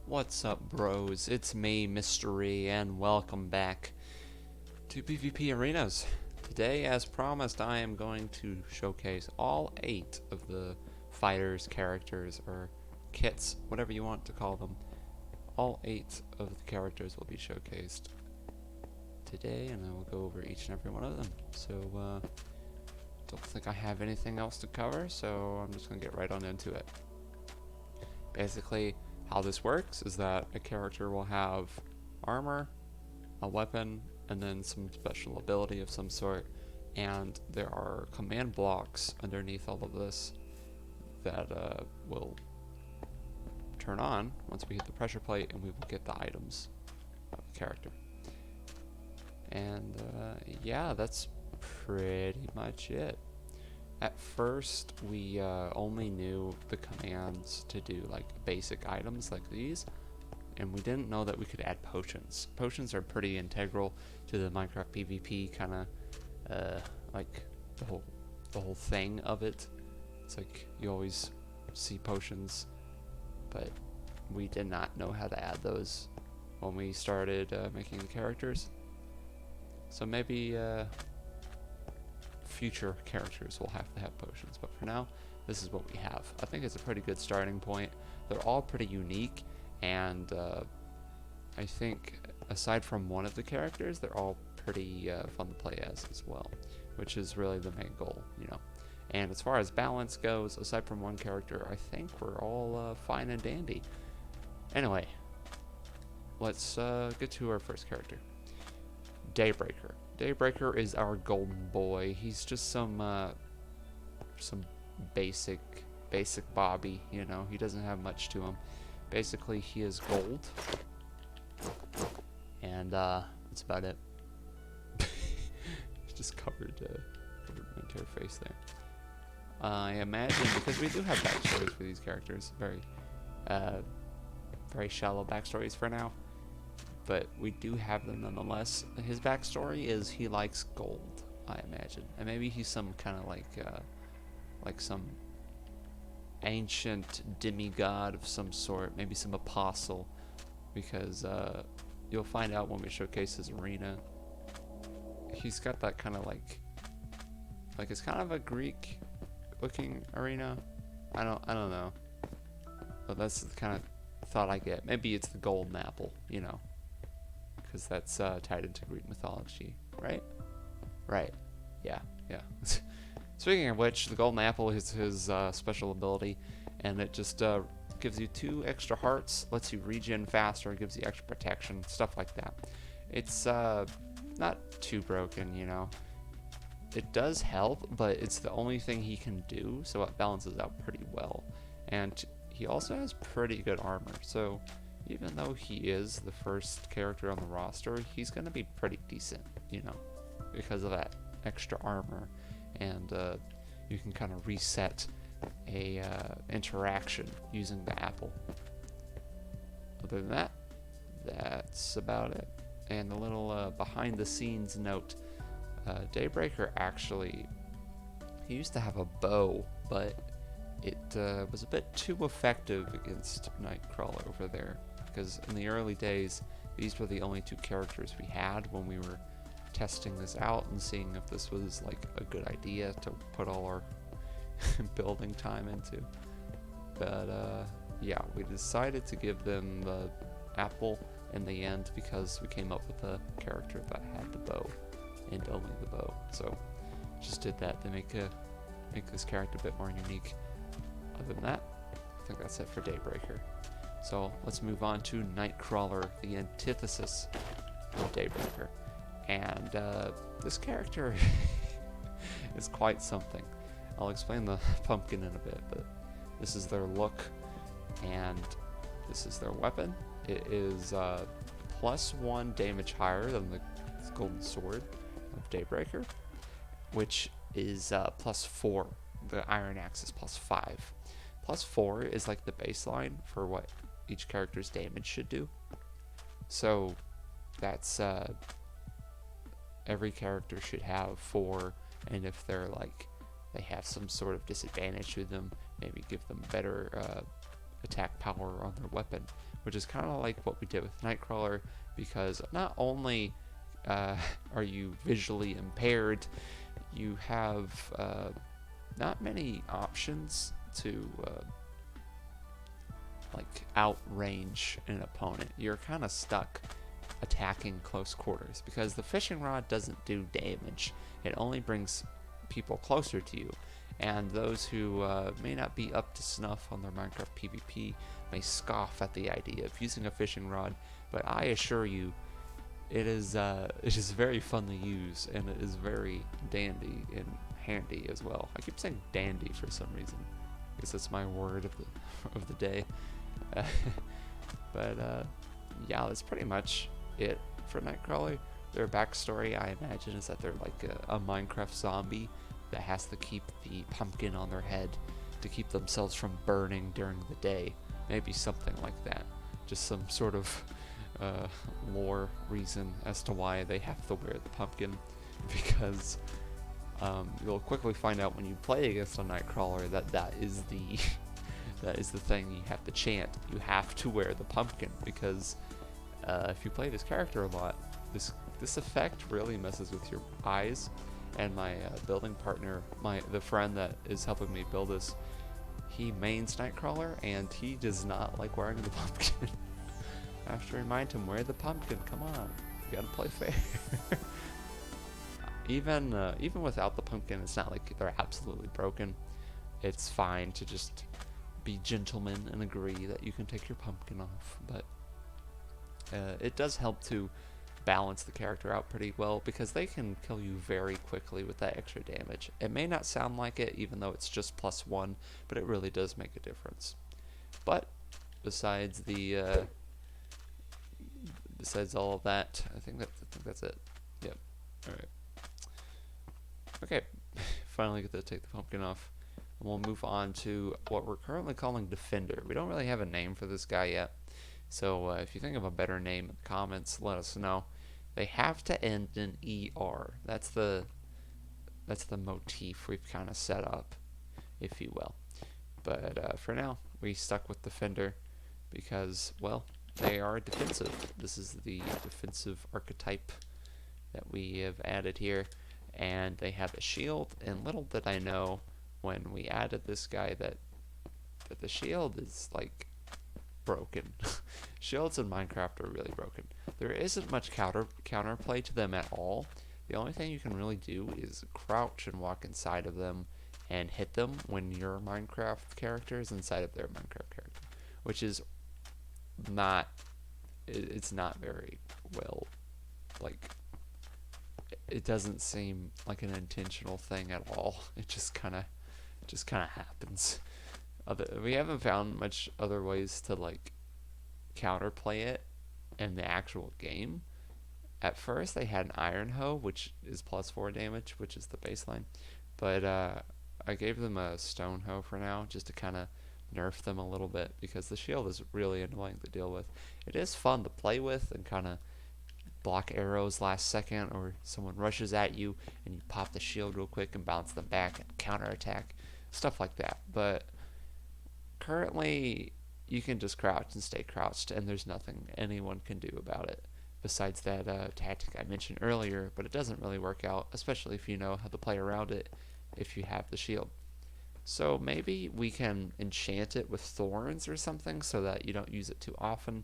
What's up, bros? It's me, Mystery, and welcome back to PvP Arenas. Today, as promised, I am going to showcase all 8 of the fighters, characters, or kits, whatever you want to call them. All 8 of the characters will be showcased today, and I will go over each and every one of them. So, don't think I have anything else to cover, so I'm just going to get right on into it. Basically, how this works is that a character will have armor, a weapon, and then some special ability of some sort, and there are command blocks underneath all of this that will turn on once we hit the pressure plate, and we will get the items of the character. And yeah, that's pretty much it. At first, we only knew the commands to do like basic items like these, and we didn't know that we could add potions. Potions are pretty integral to the Minecraft PvP kind of like the whole thing of it. It's like you always see potions, but we did not know how to add those when we started making the characters. So maybe future characters will have to have potions, but for now, this is what we have. I think it's a pretty good starting point. They're all pretty unique, and I think aside from one of the characters, they're all pretty fun to play as well, which is really the main goal, you know. And as far as balance goes, aside from one character, I think we're all fine and dandy. Anyway, let's get to our first character, Daybreaker. Daybreaker is our golden boy. He's just some basic Bobby, you know. He doesn't have much to him. Basically, he is gold, and that's about it. He's just covered my entire face there. I imagine, because we do have backstories for these characters, very shallow backstories for now, but we do have them nonetheless. His backstory is he likes gold, I imagine, and maybe he's some kind of like some ancient demigod of some sort, maybe some apostle, because you'll find out when we showcase his arena. He's got that kind of like it's kind of a Greek looking arena. I don't know, but that's the kind of thought I get. Maybe it's the golden apple, you know, because that's tied into Greek mythology, right? Right. Yeah. Speaking of which, the golden apple is his special ability, and it just gives you 2 extra hearts, lets you regen faster, gives you extra protection, stuff like that. It's not too broken, you know. It does help, but it's the only thing he can do, so it balances out pretty well. And he also has pretty good armor, so even though he is the first character on the roster, he's going to be pretty decent, you know, because of that extra armor, and you can kind of reset a interaction using the apple. Other than that, that's about it. And a little behind the scenes note, Daybreaker actually, he used to have a bow, but it was a bit too effective against Nightcrawler over there, because in the early days, these were the only 2 characters we had when we were testing this out and seeing if this was like a good idea to put all our building time into. But yeah, we decided to give them the apple in the end because we came up with a character that had the bow and only the bow. So just did that to make this character a bit more unique. Other than that, I think that's it for Daybreaker. So let's move on to Nightcrawler, the antithesis of Daybreaker. And this character is quite something. I'll explain the pumpkin in a bit, but this is their look, and this is their weapon. It is +1 damage higher than the golden sword of Daybreaker, which is +4. The iron axe is +5. +4 is like the baseline for what each character's damage should do. So that's every character should have 4, and if they're like they have some sort of disadvantage to them, maybe give them better attack power on their weapon, which is kind of like what we did with Nightcrawler, because not only are you visually impaired, you have not many options to like outrange an opponent. You're kind of stuck attacking close quarters because the fishing rod doesn't do damage. It only brings people closer to you, and those who may not be up to snuff on their Minecraft PvP may scoff at the idea of using a fishing rod, but I assure you it is very fun to use, and it is very dandy and handy as well. I keep saying dandy for some reason. I guess that's my word of the day. But yeah, that's pretty much it for Nightcrawler. Their backstory, I imagine, is that they're like a Minecraft zombie that has to keep the pumpkin on their head to keep themselves from burning during the day. Maybe something like that. Just some sort of lore reason as to why they have to wear the pumpkin, because you'll quickly find out when you play against a Nightcrawler that is the that is the thing you have to chant. You have to wear the pumpkin, because if you play this character a lot, this effect really messes with your eyes. And my building partner, the friend that is helping me build this, he mains Nightcrawler, and he does not like wearing the pumpkin. I have to remind him, wear the pumpkin, come on, you gotta play fair. Even without the pumpkin, it's not like they're absolutely broken. It's fine to just be gentlemen and agree that you can take your pumpkin off, but it does help to balance the character out pretty well, because they can kill you very quickly with that extra damage. It may not sound like it, even though it's just +1, but it really does make a difference. But besides all of that, I think that's it. Yep. All right. Okay. Finally get to take the pumpkin off. And we'll move on to what we're currently calling Defender. We don't really have a name for this guy yet, so if you think of a better name in the comments, let us know. They have to end in ER. That's the motif we've kind of set up, if you will. But for now, we stuck with Defender because, well, they are defensive. This is the defensive archetype that we have added here, and they have a shield. And little did I know when we added this guy that the shield is like broken. Shields in Minecraft are really broken. There isn't much counterplay to them at all. The only thing you can really do is crouch and walk inside of them and hit them when your Minecraft character is inside of their Minecraft character, which is not, it's not very well, like, it doesn't seem like an intentional thing at all. It just kind of happens. We haven't found much other ways to like counterplay it in the actual game. At first they had an iron hoe, which is +4 damage, which is the baseline, but I gave them a stone hoe for now, just to kind of nerf them a little bit, because the shield is really annoying to deal with. It is fun to play with and kind of block arrows last second, or someone rushes at you and you pop the shield real quick and bounce them back and counterattack, stuff like that. But currently you can just crouch and stay crouched, and there's nothing anyone can do about it besides that tactic I mentioned earlier, but it doesn't really work out, especially if you know how to play around it if you have the shield. So maybe we can enchant it with thorns or something so that you don't use it too often,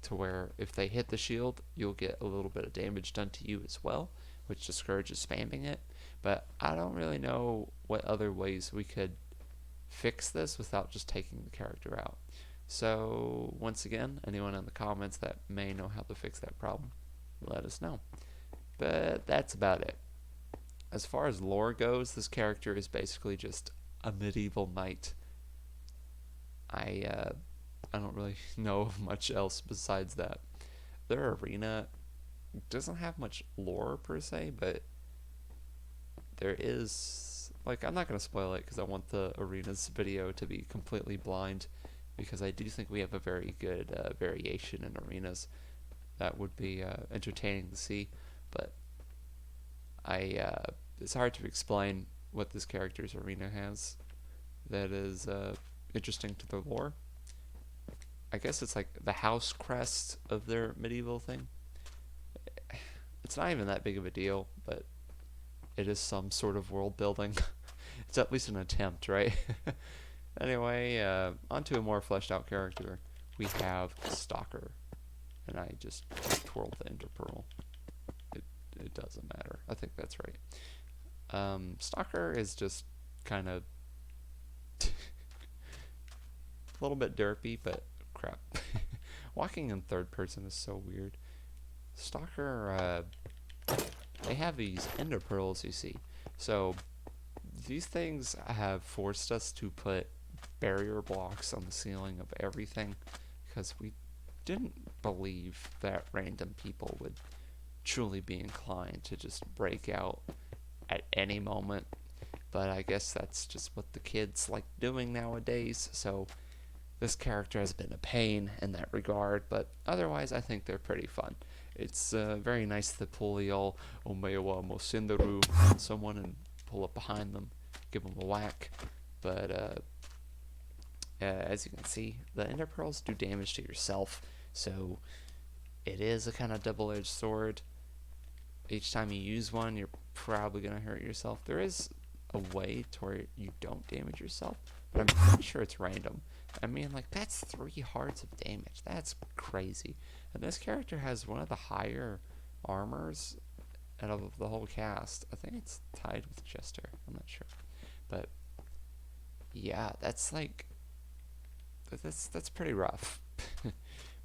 to where if they hit the shield, you'll get a little bit of damage done to you as well, which discourages spamming it. But I don't really know what other ways we could fix this without just taking the character out. So once again, anyone in the comments that may know how to fix that problem, let us know. But that's about it. As far as lore goes, this character is basically just a medieval knight. I don't really know of much else besides that. Their arena doesn't have much lore per se, but there is, like, I'm not going to spoil it because I want the arenas video to be completely blind, because I do think we have a very good variation in arenas that would be entertaining to see. But it's hard to explain what this character's arena has that is interesting to the lore. I guess it's like the house crest of their medieval thing. It's not even that big of a deal, but it is some sort of world building. It's at least an attempt, right? Anyway, on to a more fleshed out character. We have Stalker. And I just twirled the ender pearl. It doesn't matter. I think that's right. Stalker is just kind of a little bit derpy, but crap. Walking in third person is so weird. Stalker, they have these ender pearls, you see. So these things have forced us to put barrier blocks on the ceiling of everything because we didn't believe that random people would truly be inclined to just break out at any moment. But I guess that's just what the kids like doing nowadays, so this character has been a pain in that regard, but otherwise I think they're pretty fun. It's very nice to pull the all Omewa Mosindaru on someone and pull up behind them, give them a whack. But as you can see, the ender pearls do damage to yourself, so it is a kind of double-edged sword. Each time you use one, you're probably going to hurt yourself. There is a way to where you don't damage yourself, but I'm pretty sure it's random. I mean, like, that's 3 hearts of damage. That's crazy. And this character has one of the higher armors out of the whole cast. I think it's tied with Jester. I'm not sure. But, yeah, that's like... That's pretty rough.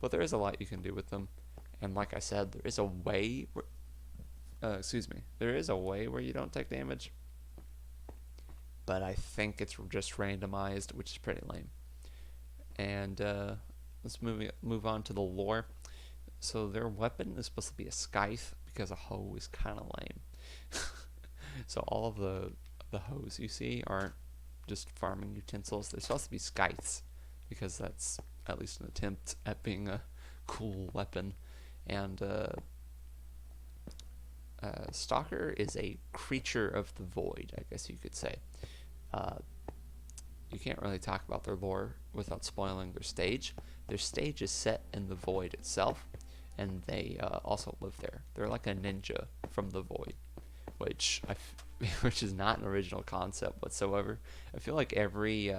But there is a lot you can do with them. And like I said, there is a way... there is a way where you don't take damage. But I think it's just randomized, which is pretty lame. And let's move on to the lore. So their weapon is supposed to be a scythe because a hoe is kind of lame. So all of the hoes you see aren't just farming utensils. They're supposed to be scythes because that's at least an attempt at being a cool weapon. And Stalker is a creature of the void, I guess you could say. You can't really talk about their lore without spoiling their stage. Their stage is set in the void itself, and they also live there. They're like a ninja from the void, which which is not an original concept whatsoever. I feel like every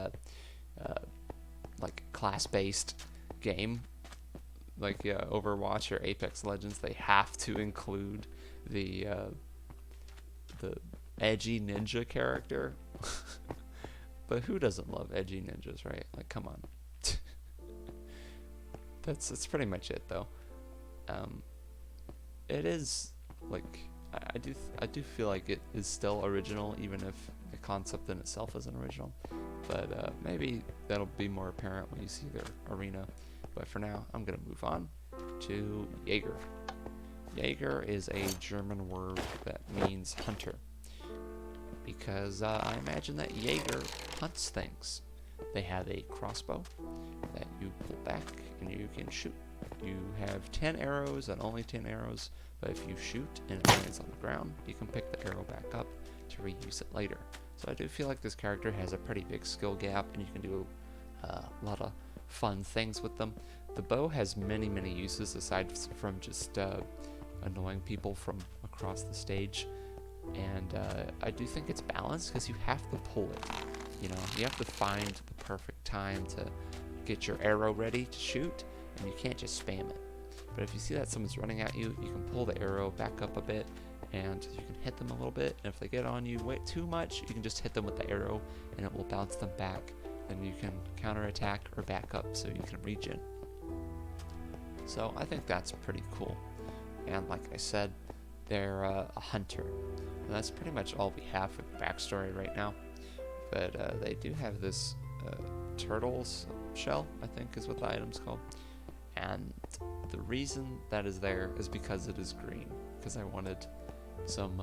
like class-based game, like Overwatch or Apex Legends, they have to include the edgy ninja character. But who doesn't love edgy ninjas, right? Like, come on. That's pretty much it, though. It is like I do feel like it is still original, even if the concept in itself isn't original. But maybe that'll be more apparent when you see their arena. But for now, I'm gonna move on to Jäger. Jäger is a German word that means hunter, because I imagine that Jäger hunts things. They have a crossbow that you pull back and you can shoot. You have 10 arrows and only 10 arrows, but if you shoot and it lands on the ground, you can pick the arrow back up to reuse it later. So I do feel like this character has a pretty big skill gap, and you can do a lot of fun things with them. The bow has many uses aside from just annoying people from across the stage. And I do think it's balanced because you have to pull it. You know, you have to find the perfect time to get your arrow ready to shoot, and you can't just spam it. But if you see that someone's running at you, you can pull the arrow back up a bit, and you can hit them a little bit. And if they get on you way too much, you can just hit them with the arrow, and it will bounce them back. Then you can counterattack or back up so you can regen. So I think that's pretty cool. And like I said, they're a hunter. And that's pretty much all we have for the backstory right now. But they do have this turtle's shell, I think is what the item's called. And the reason that is there is because it is green. Because I wanted some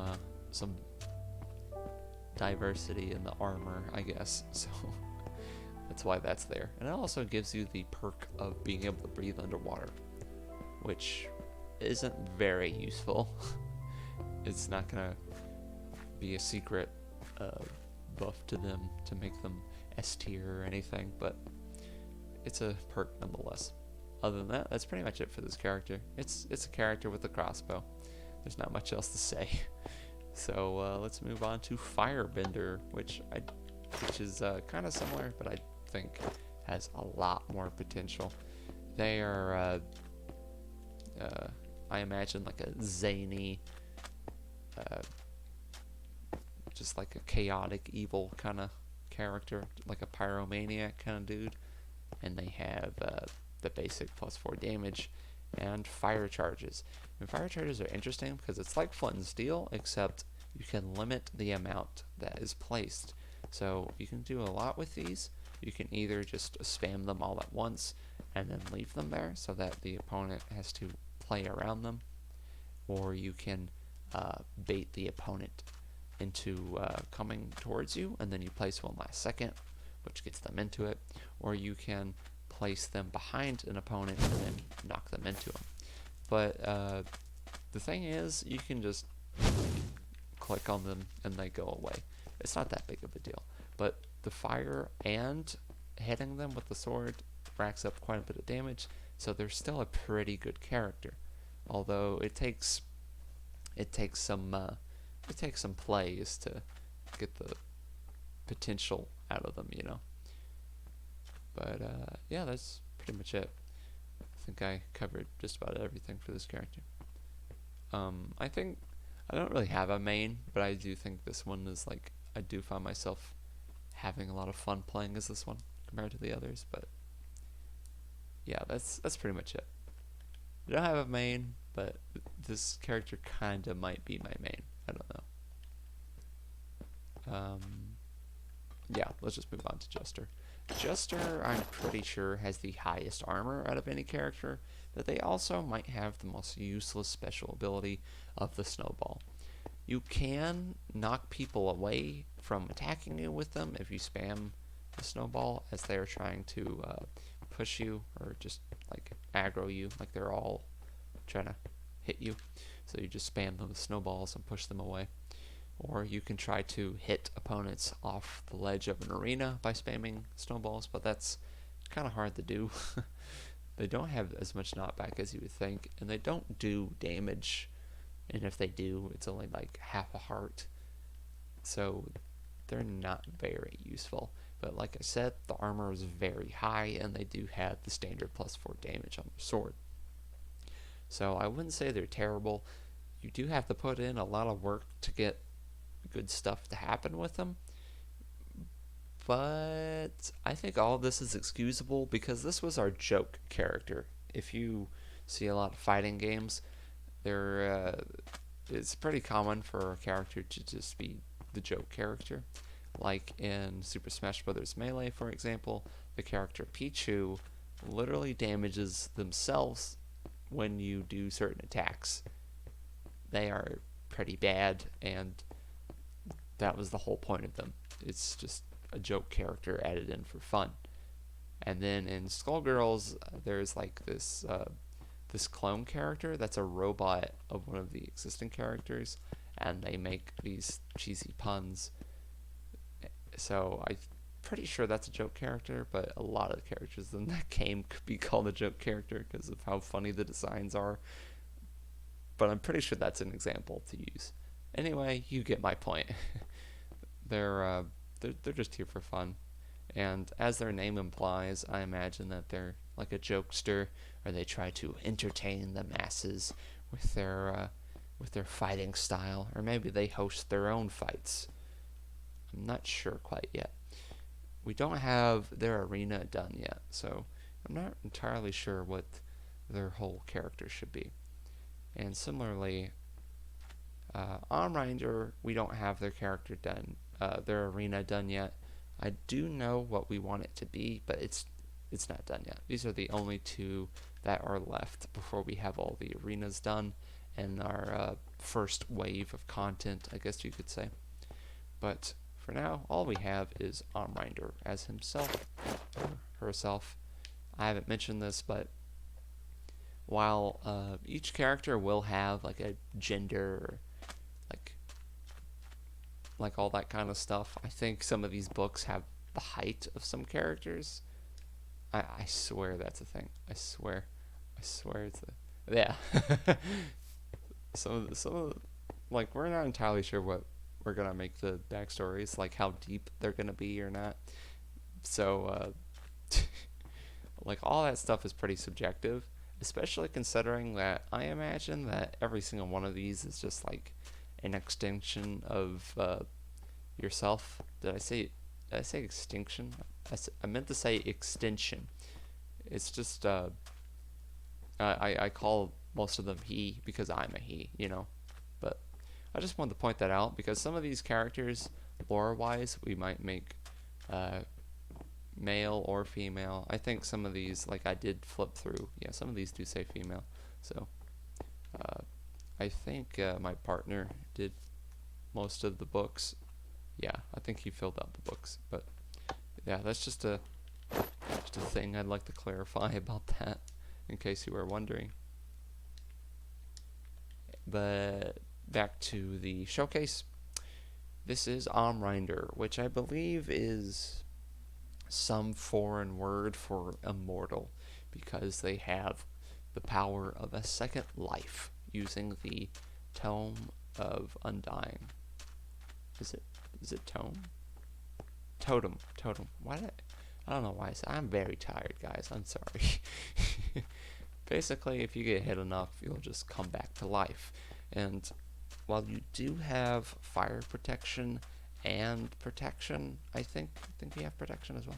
diversity in the armor, I guess. So that's why that's there. And it also gives you the perk of being able to breathe underwater, which isn't very useful. It's not gonna be a secret buff to them to make them S tier or anything, but it's a perk nonetheless. Other than that, that's pretty much it for this character. It's a character with a crossbow. There's not much else to say. So let's move on to Firebender, which is kind of similar, but I think has a lot more potential. They are, I imagine, like a zany, just like a chaotic, evil kind of character, like a pyromaniac kind of dude. And they have the basic +4 damage and fire charges. And fire charges are interesting because it's like flint and steel, except you can limit the amount that is placed. So you can do a lot with these. You can either just spam them all at once and then leave them there so that the opponent has to play around them, or you can bait the opponent into coming towards you, and then you place one last second, which gets them into it, or you can place them behind an opponent and then knock them into them. But the thing is, you can just click on them and they go away. It's not that big of a deal. But the fire and hitting them with the sword racks up quite a bit of damage, so they're still a pretty good character. Although it takes some plays to get the potential out of them, you know. But yeah, that's pretty much it. I think I covered just about everything for this character. I think I don't really have a main, but I do think this one is like, I do find myself having a lot of fun playing as this one compared to the others. But yeah, that's pretty much it. I don't have a main, but this character kind of might be my main. I don't know. Yeah, let's just move on to Jester. Jester, I'm pretty sure, has the highest armor out of any character, but they also might have the most useless special ability of the snowball. You can knock people away from attacking you with them if you spam the snowball as they are trying to push you or just like aggro you, like they're all trying to hit you. So you just spam them with snowballs and push them away. Or you can try to hit opponents off the ledge of an arena by spamming snowballs, but that's kind of hard to do. They don't have as much knockback as you would think, and they don't do damage. And if they do, it's only like half a heart. So they're not very useful. But like I said, the armor is very high, and they do have the standard +4 damage on their sword. So I wouldn't say they're terrible. You do have to put in a lot of work to get good stuff to happen with them, but I think all of this is excusable because this was our joke character. If you see a lot of fighting games, it's pretty common for a character to just be the joke character. Like in Super Smash Bros. Melee, for example, the character Pichu literally damages themselves when you do certain attacks. They are pretty bad, and that was the whole point of them. It's just a joke character added in for fun. And then in Skullgirls, there's like this clone character that's a robot of one of the existing characters, and they make these cheesy puns. So I'm pretty sure that's a joke character, but a lot of the characters in that game could be called a joke character because of how funny the designs are. But I'm pretty sure that's an example to use. Anyway, you get my point. They're just here for fun, and as their name implies, I imagine that they're like a jokester, or they try to entertain the masses with their fighting style, or maybe they host their own fights. I'm not sure quite yet. We don't have their arena done yet, so I'm not entirely sure what their whole character should be. And similarly, Armrinder, we don't have their character done, their arena done yet. I do know what we want it to be, but it's not done yet. These are the only two that are left before we have all the arenas done and our first wave of content, I guess you could say. But for now, all we have is Armrinder as himself or herself. I haven't mentioned this, but while each character will have like a gender, like all that kind of stuff, I think some of these books have the height of some characters. I swear that's a thing. I swear it's a, yeah. Like, we're not entirely sure what we're gonna make the backstories, like how deep they're gonna be or not. So, like, all that stuff is pretty subjective, especially considering that I imagine that every single one of these is just like an extension of yourself. Did I say extinction? I meant to say extension. It's just I call most of them he because I'm a he, you know. But I just wanted to point that out because some of these characters, lore-wise, we might make uh, male or female. I think some of these, like I did flip through, yeah, some of these do say female. So uh, I think my partner did most of the books. Yeah, I think he filled out the books. But yeah, that's just a thing I'd like to clarify about that, in case you were wondering. But back to the showcase. This is Omrinder, which I believe is some foreign word for immortal, because they have the power of a second life using the Tome of Undying. Is it tome? Totem. Why did I don't know why I'm very tired, guys. I'm sorry. Basically, if you get hit enough, you'll just come back to life. And while you do have fire protection and protection, I think you have protection as well.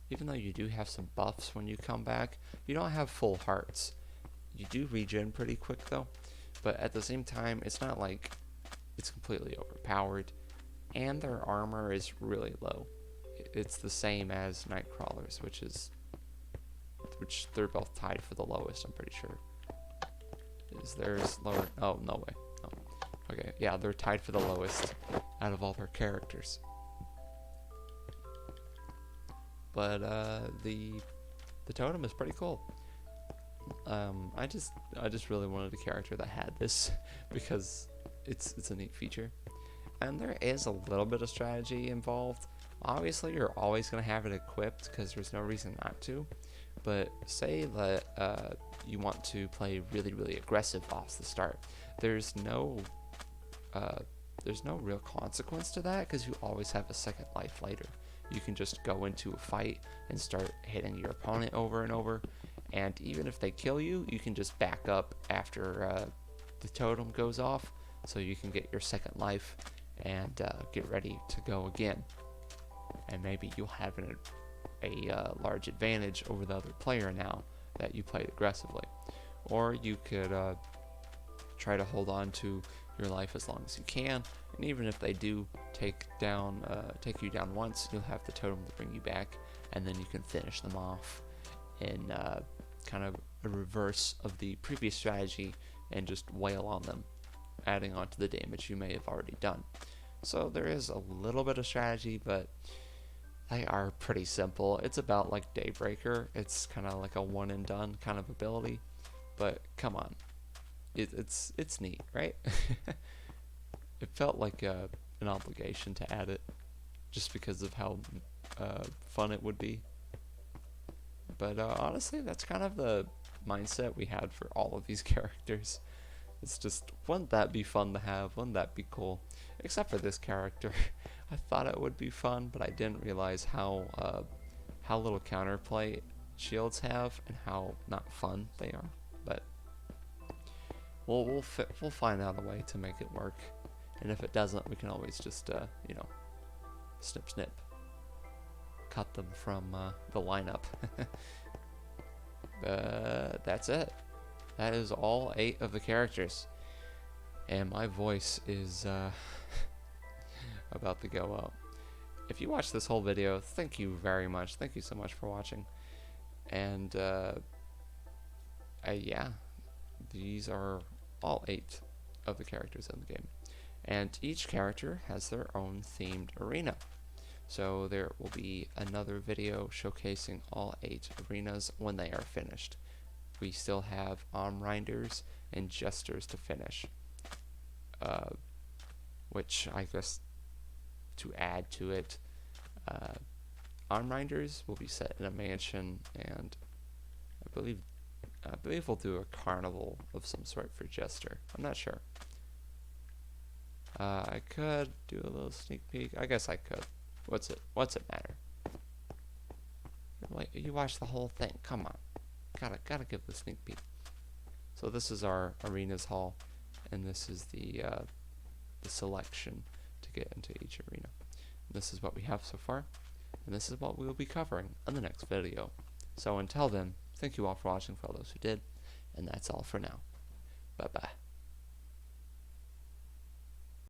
Even though you do have some buffs when you come back, you don't have full hearts. You do regen pretty quick though, but at the same time, it's not like it's completely overpowered, and their armor is really low. It's the same as Nightcrawlers, which they're both tied for the lowest, I'm pretty sure. Is theirs lower? Oh, no way. Oh. Okay, yeah, they're tied for the lowest out of all their characters. But the totem is pretty cool. I just really wanted a character that had this because it's a neat feature. And there is a little bit of strategy involved. Obviously, you're always going to have it equipped because there's no reason not to. But say that you want to play really, really aggressive off the start. There's no real consequence to that because you always have a second life later. You can just go into a fight and start hitting your opponent over and over. And even if they kill you, you can just back up after the totem goes off, so you can get your second life and get ready to go again. And maybe you'll have a large advantage over the other player now that you played aggressively. Or you could try to hold on to your life as long as you can, and even if they do take you down once, you'll have the totem to bring you back, and then you can finish them off in kind of a reverse of the previous strategy and just wail on them, adding on to the damage you may have already done. So there is a little bit of strategy, but they are pretty simple. It's about like Daybreaker. It's kind of like a one and done kind of ability, but come on, it's neat, right? It felt like an obligation to add it, just because of how fun it would be. But honestly, that's kind of the mindset we had for all of these characters. It's just, wouldn't that be fun to have? Wouldn't that be cool? Except for this character. I thought it would be fun, but I didn't realize how little counterplay shields have and how not fun they are. But we'll find out a way to make it work. And if it doesn't, we can always just snip, cut them from the lineup. That's it. That is all 8 of the characters. And my voice is about to go out. If you watched this whole video, thank you very much. Thank you so much for watching. And yeah, these are all 8 of the characters in the game. And each character has their own themed arena. So there will be another video showcasing all 8 arenas when they are finished. We still have Omrinders and Jesters to finish. Which I guess to add to it, arm riders will be set in a mansion, and I believe we'll do a carnival of some sort for Jester. I'm not sure. I could do a little sneak peek. I guess I could. What's it matter? Wait, you watched the whole thing. Come on. Gotta give the sneak peek. So this is our arenas hall, and this is the selection to get into each arena. And this is what we have so far, and this is what we will be covering in the next video. So until then, thank you all for watching, for all those who did, and that's all for now. Bye bye.